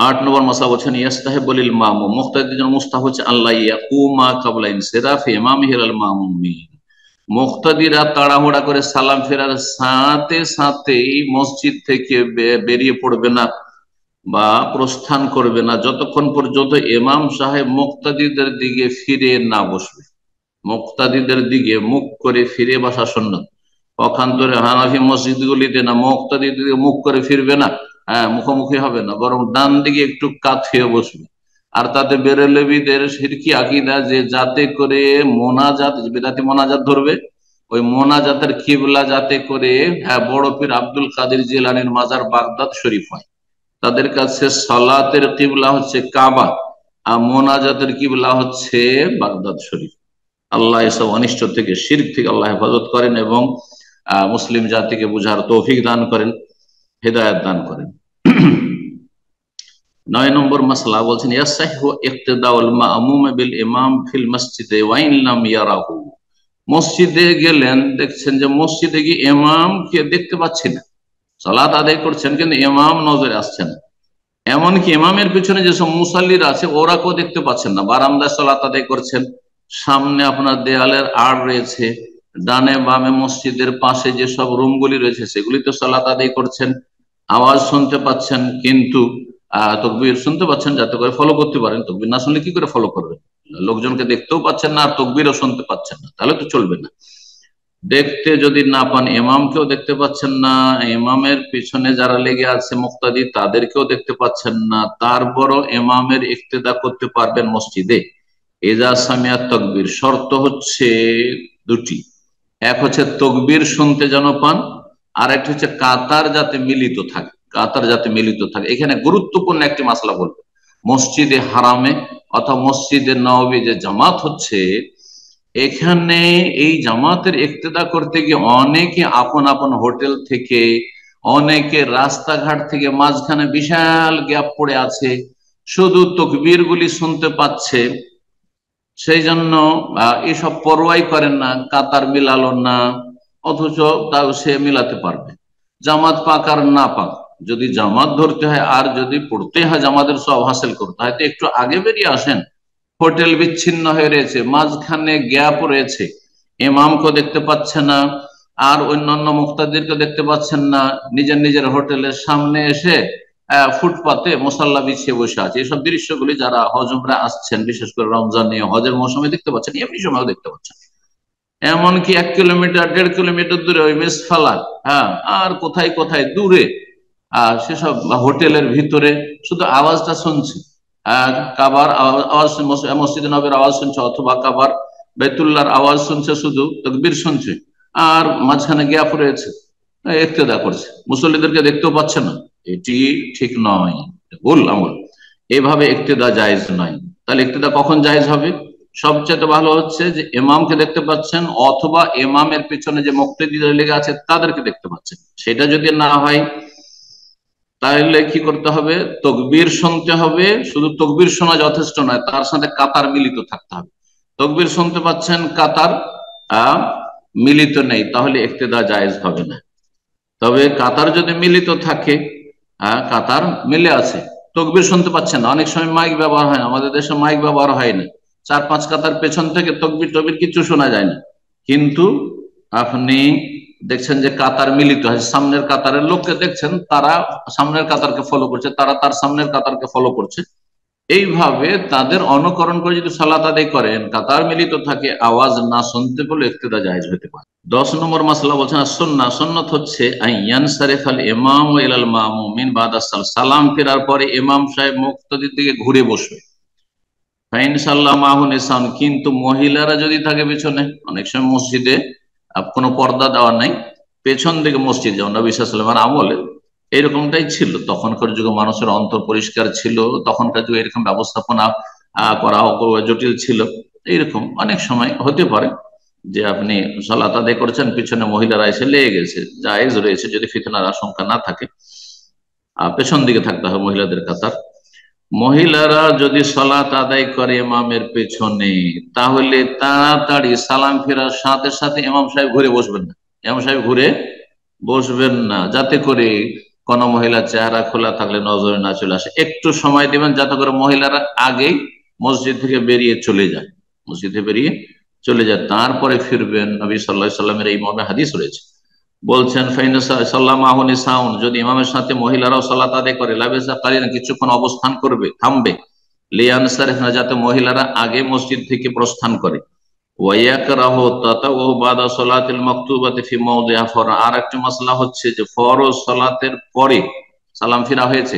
8 নম্বর মাসলা বলছেন ইয়াস্তাহিবুল ইমামু, মুক্তাদির জন্য মুস্তাহাব হচ্ছে আল্লাহ ইয়াকুমা ক্বাবলা ইনসিরাফি ইমামিহি আল মামুমিন, মুক্তাদিরা তাড়াহুড়া করে সালাম ফেরার সাথে সাথেই মসজিদ থেকে বেরিয়ে পড়বে না বা প্রস্থান করবে না যতক্ষণ পর্যন্ত ইমাম সাহেব মুক্তাদিদের দিকে ফিরে না বসবে। মুক্তাদিদের দিকে মুখ করে ফিরে বসা সুন্নাত। পক্ষান্তরে হানাফি মসজিদগুলিতে না, মুক্তাদিদের দিকে মুখ করে ফিরবে না, হ্যাঁ, মুখোমুখি হবে না, বরং ডান দিকে একটু কাত হয়ে বসবে। আর তাতে বেরেলবিদের শিরকি আকীদা যে যাতে করে মোনাজাত, বেদাতি মোনাজাত ধরবে, ওই মোনাজাতের কিবলা যাতে করে, হ্যাঁ, বড় পীর আব্দুল কাদের জিলানীর মাজার বাগদাদ শরীফ হয়। তাদের কাছে সালাতের কিবলা হচ্ছে কাবা, আর মোনাজাতের কিবলা হচ্ছে বাগদাদ শরীফ। আল্লাহ এসব অনিষ্ট থেকে, শিরক থেকে আল্লাহ হেফাজত করেন এবং মুসলিম জাতিকে বুঝার তৌফিক দান করেন, হেদায়েত দান করেন। 9 নম্বর মাসলা বলছেন ইয়াসহিহু ইক্তিদাউল মা'মুম বিল ইমাম ফিল মসজিদে ওয়া ইন লাম ইয়ারাহু। মসজিদে গেলেন, দেখছেন যে মসজিদে গিয়ে ইমামকে দেখতে পাচ্ছেন না, সালাত আদায় করছেন কিন্তু ইমাম নজরে আসছেন না, এমনকি ইমামের পিছনে যেসব মুসাল্লিরা আছে ওরা কেউ দেখতে পাচ্ছেন না। বারান্দায় সালাত আদায় করছেন, সামনে আপনার দেয়ালের আড় রয়েছে, ডানে বামে মসজিদের পাশে যেসব রুমগুলি রয়েছে সেগুলিতে সালাত আদায় করছেন, আওয়াজ শুনতে পাচ্ছেন, কিন্তু তকবীর শুনতে পাচ্ছেন যাতে করে ফলো করতে পারেন। তকবীর না শুনলে কি করে ফলো করবেন? লোকজনকে দেখতেও পাচ্ছেন না আর তকবীরও শুনতে পাচ্ছেন না, তাহলে তো চলবে না। দেখতে যদি না পান, ইমামকেও দেখতে পাচ্ছেন না, ইমামের পিছনে যারা লেগে আছে মুক্তাদি তাদেরকেও দেখতে পাচ্ছেন না, তারপরও ইমামের ইক্তেদা করতে পারবেন মসজিদে। এজা সামিয়া তকবীর, শর্ত হচ্ছে দুটি, এক হচ্ছে তকবীর শুনতে যেন পান, আর একটা হচ্ছে কাতার যাতে মিলিত থাকে, কাতার যাতে মিলিত থাকে। এখানে গুরুত্বপূর্ণ একটি মাসলা বলবো, মসজিদে হারামে অথবা মসজিদে নববী যে জামাত হচ্ছে, এখানে এই জামাতের ইক্তেদা করতে গিয়ে অনেকে আপন আপন হোটেল থেকে, অনেকে রাস্তাঘাট থেকে, মাঝখানে বিশাল গ্যাপ পড়ে আছে, শুধু তকবীর গুলি শুনতে পাচ্ছে, সেই জন্য এসব পরোয়াই করেন না, কাতার মিলালো না, অথচ তাও সে মিলাতে পারবে। জামাত পাক আর না পাক, যদি জামাত ধরতে হয় আর যদি পড়তে হয় জামাতের সব হাসিল করতে হয়, তো একটু আগে বেরিয়ে আসেন। হোটেল বিচ্ছিন্ন হয়ে রয়েছে, মাঝখানে গ্যাপ রয়েছে, ইমামকে দেখতে পাচ্ছে না, আর অন্যান্য মুক্তাদিরকে দেখতে পাচ্ছেন না, নিজের নিজের হোটেলের সামনে এসে ফুটপাতে মশাল্লা বিছিয়ে বসে আছে। এইসব দৃশ্যগুলি যারা হজ উমরা আসছেন, বিশেষ করে রমজানে হজের মৌসুমে দেখতে পাচ্ছেন, এমনি সময়ও দেখতে পাচ্ছেন। এমনকি 1 কিলোমিটার 1.5 কিলোমিটার দূরে ওই মেসফালা, হ্যাঁ, আর কোথায় কোথায় দূরে সেসব হোটেলের ভিতরে শুধু আওয়াজটা শুনছে, কাবার আওয়াজ, মসজিদ নবীর আওয়াজ শুনছে, অথবা কাবার বেতুল্লার আওয়াজ শুনছে, শুধু তকবীর শুনছে, আর মাঝখানে গ্যাপ রয়েছে, ইক্তেদা করছে, মুসল্লিদেরকে দেখতেও পাচ্ছে না। এটি ঠিক নয়, ভুল আমল। এইভাবে ইক্তেদা জায়েজ নয়। তাহলে ইক্তেদা কখন জায়েজ হবে? সবচেয়ে ভালো হচ্ছে যে ইমামকে দেখতে পাচ্ছেন, অথবা ইমামের পিছনে যে মুক্তাদিরা লেগে আছে তাদেরকে দেখতে পাচ্ছেন। সেটা যদি না হয় তাহলে কি করতে হবে? তকবীর শুনতে হবে। শুধু তকবীর শোনা যথেষ্ট নয়, তার সাথে কাতার মিলিত থাকতে হবে। তকবীর শুনতে পাচ্ছেন, কাতার মিলিত নেই, তাহলে ইক্তেদা জায়েজ হবে না। তবে কাতার যদি মিলিত থাকে, কাতার মিলে আছে, তকবীর শুনতে পাচ্ছেন না, অনেক সময় মাইক ব্যবহার হয় না, আমাদের দেশে মাইক ব্যবহার হয় না, 4-5 কাতার পেছন থেকে তকবীর টকবীর কিছু শোনা যায় না, কিন্তু আপনি দেখছেন যে কাতার মিলিত হয়, সামনের কাতারের লোককে দেখছেন, তারা সামনের কাতারকে ফলো করছে, তারা তার সামনের কাতারকে ফলো করছে। এইভাবে তাদের অনুকরণ করে যদি সালাত আদায় করেন, কাতার মিলিত থাকে, আওয়াজ না শুনতে পেলে ইক্তেদা জায়েজ হতে পারে। 10 নম্বর মাসলা বলছেন সুন্নাহ। সুন্নাত হচ্ছে আইয়ান সারিফাল ইমাম ইলাল মামুমিন বাদা সালাম ফেরার পরে ইমাম সাহেব মুক্তাদির দিকে ঘুরে বসবে। ফাইন সাল্লাহ মাহু নিসান, কিন্তু মহিলারা যদি থাকে পিছনে, অনেক সময় মসজিদে কোনো পর্দা দেওয়া নাই, পেছন দিকে মসজিদ, যেমন নবী সাল্লাল্লাহু আলাইহি ওয়াসাল্লামের আমলে এরকমটাই ছিল। তখনকার যুগে মানুষের অন্তর পরিষ্কার ছিল, তখনকার যুগে এরকম ব্যবস্থাপনা করা জটিল ছিল। এইরকম অনেক সময় হতে পারে যে আপনি সালাত আদায় করছেন, পিছনে মহিলারা এসে লেগে গেছে, জায়েজ রয়েছে যদি ফিতনার আশঙ্কা না থাকে। পেছন দিকে থাকতে হবে মহিলাদের কাতার। মহিলারা যদি সালাত আদায় করে ইমামের পেছনে, তাহলে তাড়াতাড়ি সালাম ফেরার সাথে সাথে ইমাম সাহেব ঘুরে বসবেন না। ইমাম সাহেব ঘুরে বসবেন না, যাতে করে কোন মহিলার চেহারা খোলা থাকলে নজরে না চলে আসে। একটু সময় দিবেন যাতে করে মহিলারা আগেই মসজিদ থেকে বেরিয়ে চলে যায়, মসজিদ থেকে বেরিয়ে চলে যায়, তারপরে ফিরবেন। নবী সাল্লাল্লাহু আলাইহি ওয়াসাল্লামের এই মর্মে হাদিস রয়েছে। বলছেন যদি ইমামের সাথে মহিলারাও সালাত আদায় করে, লাবেসা কালিন, কিছুক্ষণ অবস্থান করবে, থামবে, লিয়ান সারিফনা, যাতে মহিলারা আগে মসজিদ থেকে প্রস্থান করে। আর একটা মাসলা হচ্ছে যে ফরজ সালাতের পরে সালাম ফিরা হয়েছে,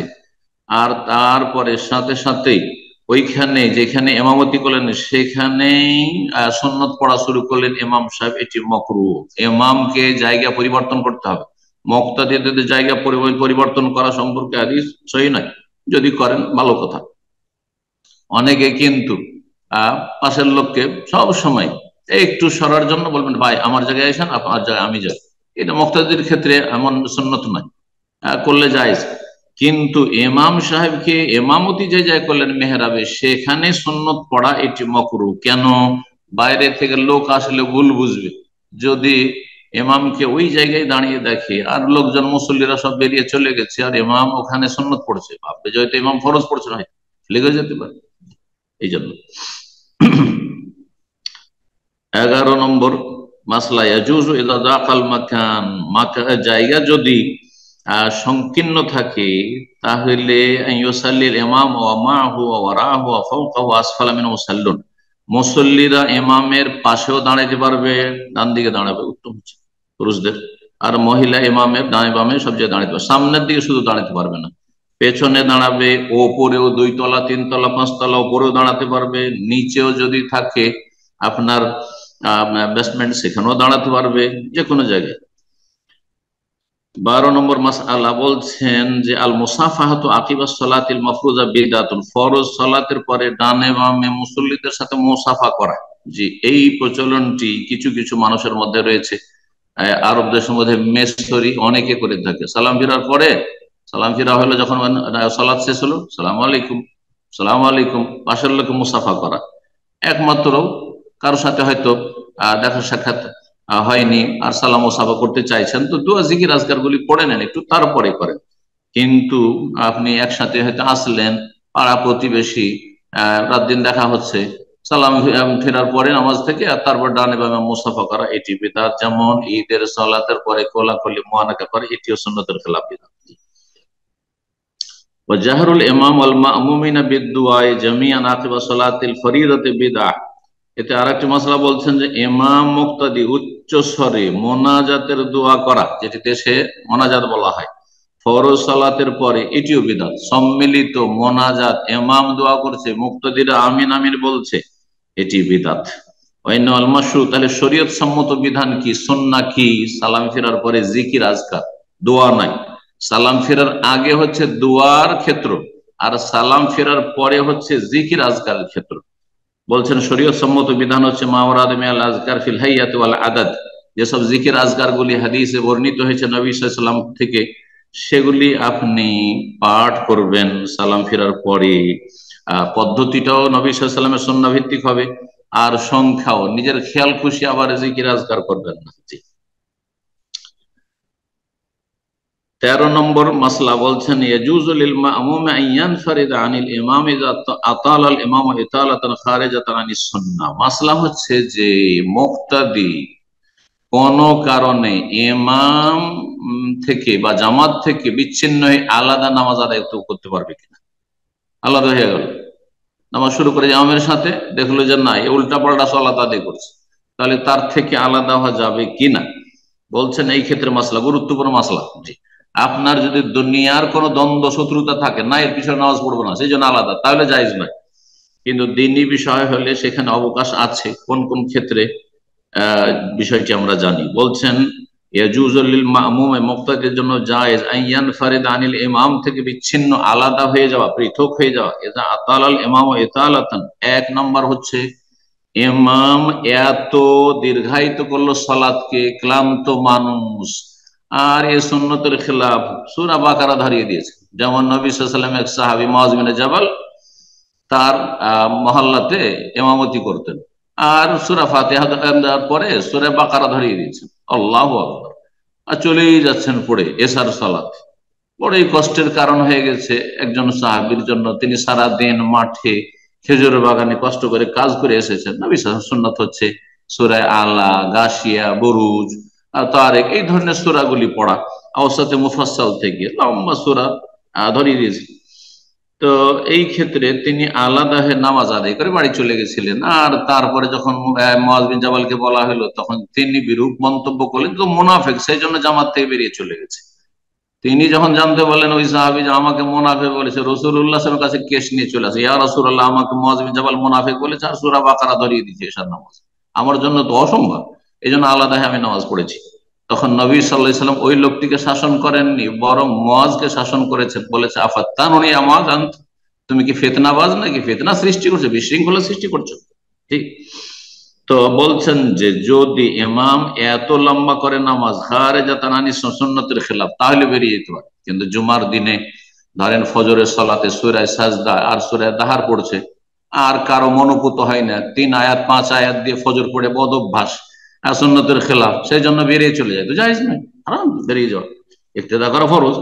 আর তারপরে সাথে সাথেই ওইখানে যেখানে ইমামতি করলেন সেখানেই সুন্নত পড়া শুরু করলেন ইমাম সাহেব, এটি মাকরুহ। ইমামকে জায়গা পরিবর্তন করতে হবে, মুক্তাদিদের জায়গা পরিবর্তন করা সম্পর্কে হাদিস সহিহ নয়। যদি করেন ভালো কথা। অনেকে কিন্তু পাশের লোককে সব সময় একটু সরার জন্য বলবেন, ভাই আমার জায়গায় আসেন, আপনার জায়গায় আমি যাই। এটা মুক্তাদির ক্ষেত্রে এমন সুন্নত নয়, করলে জায়েজ। কিন্তু ইমাম সাহেবকে ইমামতি যে জায়গায় করলেন মেহরাবে, সেখানে সুন্নত পড়া এটি মাকরুহ। কেন? বাইরে থেকে লোক আসলে ভুল বুঝবে। যদি ইমামকে ওই জায়গায় দাঁড়িয়ে দেখে আর লোকজন মুসল্লিরা সব বেরিয়ে চলে গেছে, আর ইমাম ওখানে সুন্নত পড়ছে, ভাববে যে হয়তো ইমাম ফরজ পড়ছে, না লেগে যেতে পারে। এই জন্য 11 নম্বর মাসলা, ইয়াজুজু ইযা দাখাল মাকান, জায়গা যদি সংকীর্ণ থাকে, তাহলে ইউসাল্লিল ইমাম ওয়া মা'হু ওয়া ওয়ারাহু ওয়া ফাওকাহু আসফালা মিনহু মুসাল্লুন, মুসল্লিরা ইমামের পাশেও দাঁড়াতে পারবে, ডান দিকে দাঁড়াবে, উত্তম হচ্ছে পুরুষদের, আর মহিলা ইমামের ডান বামে সব জায়গায় দাঁড়াতে পারবে, সামনের দিকে শুধু দাঁড়াতে পারবে না, পেছনে দাঁড়াবে, ওপরেও 2 তলা 3 তলা 5 তলা ওপরেও দাঁড়াতে পারবে, নিচেও যদি থাকে আপনার বেসমেন্ট সেখানেও দাঁড়াতে পারবে, যে কোনো জায়গায়। 12 নম্বর মাসআলা বলছেন যে আল মুসাফাহাতু আকিবাস সালাতিল মাফরুজা বিদআতুন, ফরজ সালাতের পরে ডানে বামে মুসল্লিদের সাথে মুসাফা করা, জি এই প্রচলনটি কিছু কিছু মানুষের মধ্যে রয়েছে। আরব দেশের মধ্যে মেসরি অনেকে করে থাকে, সালাম ফিরার পরে, সালাম ফিরা হলো যখন সালাত শেষ হলো, সালাম আলাইকুম, সালাম আলাইকুম, পাশের লোকে মুসাফা করা। একমাত্র কারোর সাথে হয়তো দেখা সাক্ষাৎ হয়নি, আর সালাম ও সাফা করতে চাইছেন, তো দোয়া জিকির আজকার গুলি পড়ে নেন একটু, তারপরে করেন। কিন্তু আপনি একসাথে হয়তো আসলেন, পাড়া প্রতিবেশী, রাত দিন দেখা হচ্ছে, সালাম ফেরার পরে নামাজ থেকে, আর তারপর ডানে বামে মুসাফা করা, এটি বিদআত। যেমন ঈদের সালাতের পরে কোলাকুলি মুআনাকা করা, এটিও সুন্নতের খেলাফ বিদআত। ওয়া জাহরুল ইমাম ওয়াল মা'মুমিনা বিদ-দুআ জামিআন আকিবা সালাতিল ফরিদাতি বিদআহ। এতে আরেকটি মাসলা বলছেন যে ইমাম মুক্তাদি উচ্চ স্বরে মোনাজাতের দোয়া করা, যেটি দেশে মোনাজাত বলা হয়, ফরজ সালাতের পরে, এটিও বিদআত। সম্মিলিত মোনাজাত, ইমাম দোয়া করছে, মুক্তাদিরা আমিন আমিন বলছে, এটি বিদআত। ওয়াইনাল মাশরু, তাহলে শরীয়ত সম্মত বিধান কি, সুন্নাহ কি? সালাম ফেরার পরে জিকির আজকার, দোয়া নাই। সালাম ফেরার আগে হচ্ছে দোয়ার ক্ষেত্র, আর সালাম ফেরার পরে হচ্ছে জিকির আজকারের ক্ষেত্র। বলছেন শরীয়ত সম্মত বিধান হচ্ছে মা ওয়ারাদা মিনাল আযকার ফিল হাইয়াতি ওয়াল আদাদ, যেসব জিকির আজকার গুলি হাদিসে বর্ণিত হয়েছে নবী সাল্লাল্লাহু আলাইহি ওয়াসাল্লাম থেকে, সেগুলি আপনি পাঠ করবেন সালাম ফেরার পরে। পদ্ধতিটাও নবী সাল্লাল্লাহু আলাইহি ওয়াসাল্লামের সুন্নাহ ভিত্তিক হবে, আর সংখ্যাও নিজের খেয়াল খুশি আবার জিকির আজকার করবেন না। 13 নম্বর মাসলা বলছেন ইয়াজুজু লিল মা'মুমি আন ইয়ানফারিদা আনিল ইমাম ইযা আতালা আল ইমাম ইতালাতান খারিজাতান আনিস সুন্নাহ। মাসলা হচ্ছে যে মুক্তাদি কোন কারণে ইমাম থেকে বা জামাত থেকে বিচ্ছিন্ন হয়ে আলাদা নামাজ আদায় করতে পারবে কিনা। আলাদা হয়ে গেল, নামাজ শুরু করে ইমামের সাথে, দেখলো যে না এ উল্টা পাল্টা সালাত আদায় করছে, তাহলে তার থেকে আলাদা হওয়া যাবে কিনা। বলছেন এই ক্ষেত্রে মাসলা, গুরুত্বপূর্ণ মাসলা। জি, আপনার যদি দুনিয়ার কোন দ্বন্দ্ব শত্রুতা থাকে, না এর পিছনে নামাজ পড়বো না সেই জন্য আলাদা, তাহলে জায়েজ নয়। কিন্তু দ্বীনি বিষয় হলে সেখানে অবকাশ আছে। কোন কোন ক্ষেত্রে বিষয়টি আমরা জানি। বলছেন ইয়াজুজু লিল মা'মুমি, মুক্তাদির জন্য জায়েজ আন ইয়ানফারিদা আনিল ইমাম থেকে বিচ্ছিন্ন, আলাদা হয়ে যাওয়া, পৃথক হয়ে যাওয়া। ইযা আতালাল ইমাম ইতালাতান, এক নাম্বার হচ্ছে ইমাম এত দীর্ঘায়িত করলো সালাতকে, ক্লান্ত মানুষ, আর এ সুন্নতের খেলাফ, সূরা বাকারা ধরিয়ে দিয়েছে। যেমন নবী সাল্লাল্লাহু আলাইহি ওয়াসাল্লাম এক সাহাবী মুআয বিন জাবাল, তার মহল্লাতে ইমামতি করতেন, আর সূরা ফাতিহা দেওয়ার পরে সূরা বাকারা ধরিয়ে দিয়েছেন, আল্লাহু আকবার, আর চলেই যাচ্ছেন পড়ে এশার সালাত। বড়ই কষ্টের কারণ হয়ে গেছে একজন সাহাবীর জন্য। তিনি সারা দিন মাঠে খেজুরের বাগানে কষ্ট করে কাজ করে এসেছেন। নবী সাল্লাল্লাহু আলাইহি ওয়াসাল্লাম সুন্নাত হচ্ছে সূরা আলা, গাশিয়া, বুরুজ, তারেক, এই ধরনের সূরাগুলি পড়া, আওসাতে মুফাসসাল থেকে লম্বা সূরা ধরিয়ে দিয়েছে। তো এই ক্ষেত্রে তিনি আলাদা হয়ে নামাজ আদায় করে বাড়ি চলে গেছিলেন। আর তারপরে যখন মুআয বিন জাবালকে বলা হলো, তখন তিনি বিরূপ মন্তব্য করলেন, তো মুনাফিক, সেই জন্য জামাত থেকে বেরিয়ে চলে গেছে। তিনি যখন জানতে বললেন ওই সাহাবী যে আমাকে মুনাফিক বলেছে, রাসূলুল্লাহ সাল্লাল্লাহু আলাইহি ওয়াসাল্লামের কাছে কেস নিয়ে চলে আসে, ইয়া রাসূলুল্লাহ, আমাকে মুআয বিন জাবাল মুনাফিক বলেছে আর সূরা বাকারা ধরিয়ে দিয়েছে এশার নামাজ, আমার জন্য তো অসম্ভব, এই জন্য আলাদা হয়ে আমি নামাজ পড়েছি। তখন নবী সাল্লাল্লাহু আলাইহি ওয়াসাল্লাম ওই লোকটিকে শাসন করেননি, বরং মুআযকে শাসন করেছেন। বলেছে আফাত্তানুনি ইয়া মুআয, তুমি কি ফিতনাবাজ নাকি, ফিতনা সৃষ্টি করছো, বিশৃঙ্খলা সৃষ্টি করছো। ঠিক। তো বলছেন যে যদি ইমাম এত লম্বা করে নামাজ খারিজাতান আনিস সুন্নাতের খেলাফ, তাহলে বেরিয়ে যেতে পারে। কিন্তু জুমার দিনে ধরেন ফজরের সালাতে সূরা সাজদা আর সূরা দাহার পড়ছে, আর কারো মনোপুত হয় না, 3 আয়াত 5 আয়াত দিয়ে ফজর পড়ে বদ অভ্যাস, সুন্নতের খেলাফ, সেই জন্য বেরিয়ে চলে যায়, তো জায়েজ নয়, হারাম বেরিয়ে যাওয়া, ইক্তেদা করা ফরজ।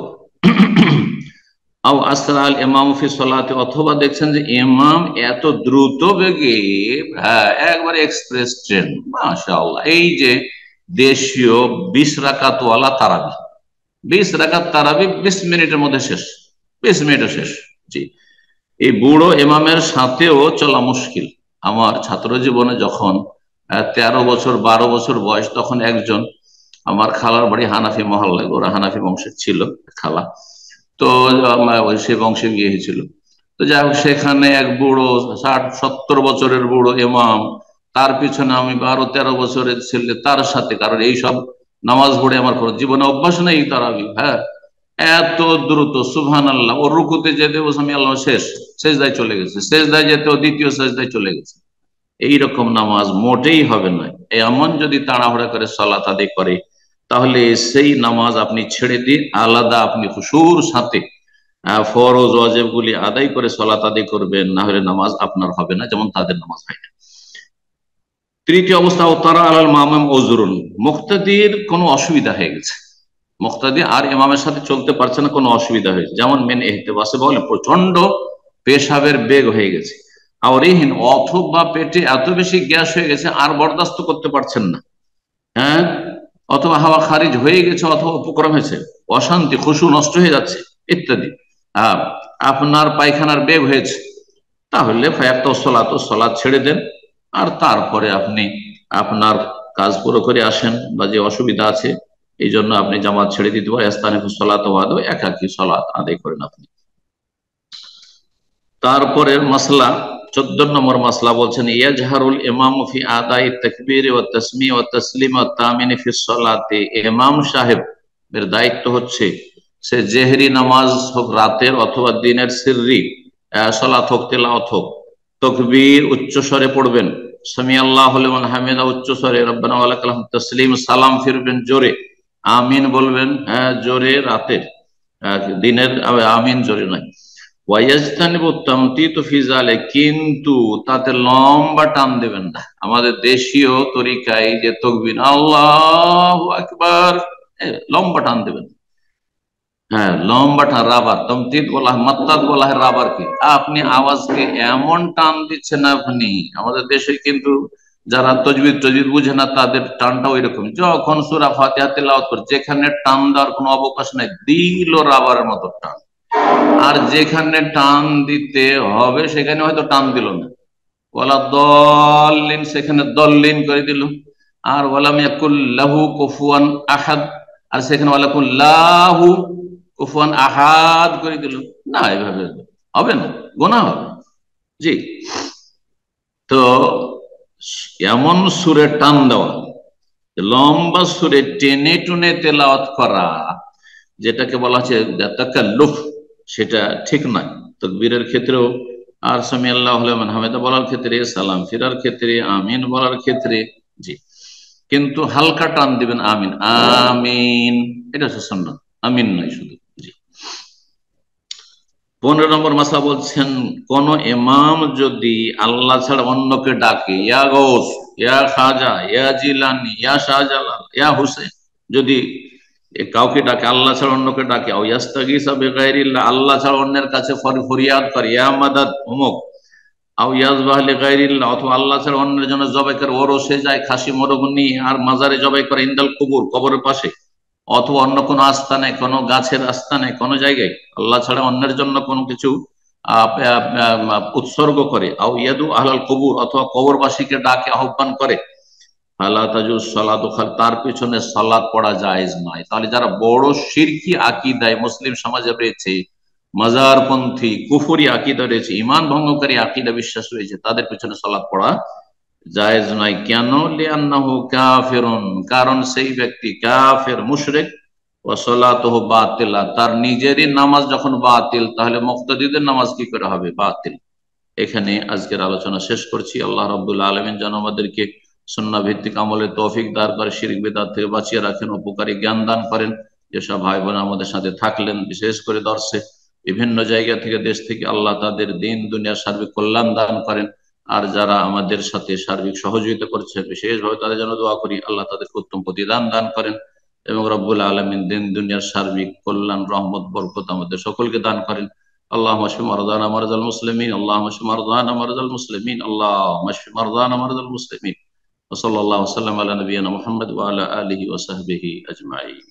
অথবা দেখছেন যে ইমাম এত দ্রুত বেগে, একবারে এক্সপ্রেস ট্রেন, মাশাআল্লাহ, এই যে দেশীয় 20 রাকাত ওয়ালা তারাবি, 20 রাকাত তারাবি 20 মিনিটের মধ্যে শেষ, 20 মিনিটে শেষ। জি, এই বুড়ো ইমামের সাথেও চলা মুশকিল। আমার ছাত্র জীবনে যখন 13 বছর 12 বছর বয়স, তখন একজন আমার খালার বাড়ি হানাফি মহল্লায়, ওরা হানাফি বংশের ছিল খালা, তো সে বংশে বিয়ে হয়েছিল। তো যাই হোক, সেখানে এক বুড়ো 60-70 বছরের বুড়ো ইমাম, তার পিছনে আমি 12-13 বছরের ছেলে, তার সাথে, কারণ এইসব নামাজ পড়ে আমার কোনো জীবনে অভ্যাস নেই তারাবি, হ্যাঁ, এত দ্রুত, সুবহানাল্লাহ, ওর রুকুতে যেতে আমি আল্লাহ শেষ, সেজদায় চলে গেছে, সেজদায় যেতে ও দ্বিতীয় সেজদায় চলে গেছে। এইরকম নামাজ মোটেই হবে না। এমন যদি তাড়াহুড়া করে সালাত আদায় করে, তাহলে সেই নামাজ আপনি ছেড়ে দিয়ে আলাদা আপনি খুশুর সাথে ফরজ ওয়াজিব গুলি আদায় করে সালাত আদায় করবেন, না হলে নামাজ আপনার হবে না, যেমন তাদের নামাজ হয় না। তৃতীয় অবস্থা, তারা আলাল মামুম ওযরুন, মুক্তাদির কোনো অসুবিধা হয়ে গেছে, মুক্তাদি আর ইমামের সাথে চলতে পারছে না, কোনো অসুবিধা হয়েছে, যেমন মেন ইহতিবাসে বলে প্রচন্ড পেশাবের বেগ হয়ে গেছে, আওরিহিন, অথবা পেটে এত বেশি গ্যাস হয়ে গেছে আর বরদাস্ত করতে পারছেন না, হ্যাঁ, অথবা হাওয়া খারিজ হয়ে গেছে অথবা উপক্রম হয়েছে, অশান্তি, খুশু নষ্ট হয়ে যাচ্ছে ইত্যাদি, আহ, আপনার পায়খানার বেগ হয়েছে, তাহলে সলাৎ ছেড়ে দেন, আর তারপরে আপনি আপনার কাজ পুরো করে আসেন, বা যে অসুবিধা আছে এই জন্য আপনি জামাত ছেড়ে দিতে পারেন, স্থানে সলাত একাকি সলাত আদায় করেন আপনি। তারপরের মাসলা 14 নম্বর মাসলা বলছেন, ইয়াজহারুল ইমামু ফি আদাই তাকবীর ওয়া তাসমিয় ওয়া তাসলিম ওয়া তামিন ফি সলাতে, ইমাম সাহেব এর দায়িত্ব হচ্ছে সে জেহরি নামাজ হোক রাতের অথবা দিনের সিররি সলাত হোক, তেলাওয়াত হোক, তকবীর উচ্চ স্বরে পড়বেন, সামি আল্লাহু লিমান হামিদা উচ্চ স্বরে, রব্বানা ওয়া লাকাল হামদ তাসলিম সালাম ফিরবেন জোরে, আমিন বলবেন হ্যাঁ জোরে রাতের, দিনের আমিন জোরে নয়, কিন্তু তাতে লম্বা টান দেবেন না, আমাদের দেশীয় তরিকায় যে তকবীর আল্লাহু আকবার, লম্বা টান দেবেন, হ্যাঁ লম্বা টান, রাবার তমতিদ বলা হয়, মাত্তাদ বলা হয় রাবার কি, আপনি আওয়াজকে এমন টান দিচ্ছেন আপনি, আমাদের দেশে কিন্তু যারা তজবিদ টজবিদ বুঝে না তাদের টানটা ওই রকম, যখন সূরা ফাতিহা তেলাওয়াত করে যেখানে টান দেওয়ার কোনো অবকাশ নাই, দিল রাবারের মতো টান, আর যেখানে টান দিতে হবে সেখানে হয়তো টান দিল না, ওয়ালা দল্লিন সেখানে দল্লিন করে দিল, আর ওয়ালাম ইয়াকুল্লাহু কুফুয়ান আহাদ, আর সেখানে ওয়ালাকুল্লাহু কুফুয়ান আহাদ করে দিল, না এভাবে হবে না, গোনা হবে। জি, তো এমন সুরে টান দেওয়া, লম্বা সুরে টেনে টুনে তেলাওয়াত করা, যেটাকে বলা হচ্ছে তাকাল্লুফ, সেটা ঠিক নয় তাকবীরের ক্ষেত্রেও, আর সামি আল্লাহু লিমান হামিদা বলার ক্ষেত্রে, সালাম ফিরার ক্ষেত্রে, আমিন বলার ক্ষেত্রে। জি, কিন্তু হালকা টান দিবেন, আমিন আমিন, এটা হচ্ছে সুন্নাত, আমিন নয় শুধু। জি, 15 নম্বর মাসলা বলছেন, কোন ইমাম যদি আল্লাহ ছাড়া অন্যকে ডাকে, ইয়া গৌস, ইয়া খাজা, ইয়া জিলানি, ইয়া শাহজালাল, ইয়া হুসেন, যদি কাউকে ডাকে আল্লাহ ছাড়া অন্যকে ডাকে, আল্লাহ ছাড়া অন্যের কাছে ফরিয়াদ করে, ইয়া মাদাদ অমুক, অথবা আল্লাহ ছাড়া অন্যের জন্য জবাই করে, ওরসে যায় খাসি মোরগ নিয়ে আর মাজারে জবাই করে, ইন্দাল কুবুর কবরের পাশে, অথবা অন্য কোনো আস্থানে, কোনো গাছের আস্থানে, কোনো জায়গায় আল্লাহ ছাড়া অন্যের জন্য কোনো কিছু উৎসর্গ করে, আও ইয়াদু আহলাল কবুর, অথবা কবরবাসীকে ডাকে আহ্বান করে, তার পিছনে সালাত পড়া জায়েজ নয়। তাহলে যারা বড় শিরকি আকীদায় মুসলিম সমাজে রয়েছে, মাজারপন্থী কুফরি আকীদা রয়েছে, ঈমান ভঙ্গকারী আকীদা বিশ্বাস রয়েছে, তাদের পিছনে সালাত পড়া জায়েজ নয়। কেন? লিআন্নাহু কাফিরুন, কারণ সেই ব্যক্তি কাফের, মুশরিক, ওয়া সালাতুহু বাতিলা, তার নিজেরই নামাজ যখন বাতিল, তাহলে মুক্তাদিদের নামাজ কি করে হবে? বাতিল। এখানে আজকের আলোচনা শেষ করছি। আল্লাহ রাব্বুল আলামিন যেন আমাদেরকে সুন্নাহ ভিত্তিক আমলে তৌফিক দান করে, শিরক বিদআত থেকে বাঁচিয়ে রাখেন, উপকারী জ্ঞান দান করেন। যেসব ভাই বোন আমাদের সাথে থাকলেন, বিশেষ করে দর্শে বিভিন্ন জায়গা থেকে, দেশ থেকে, আল্লাহ তাদের দিন দুনিয়ার সার্বিক কল্যাণ দান করেন। আর যারা আমাদের সাথে সার্বিক সহযোগিতা করছে, বিশেষভাবে তাদের জন্য দোয়া করি, আল্লাহ তাদেরকে উত্তম প্রতিদান দান করেন, এবং রব্বুল আলামিন দিন দুনিয়ার সার্বিক কল্যাণ, রহমত, বরকত আমাদের সকলকে দান করেন। اللهم اشف مرضانا مرضى المسلمين، اللهم اشف مرضانا مرضى المسلمين، اللهم اشف مرضانا مرضى المسلمين، وصلى الله وسلم على نبينا محمد وعلى آله وصحبه أجمعين.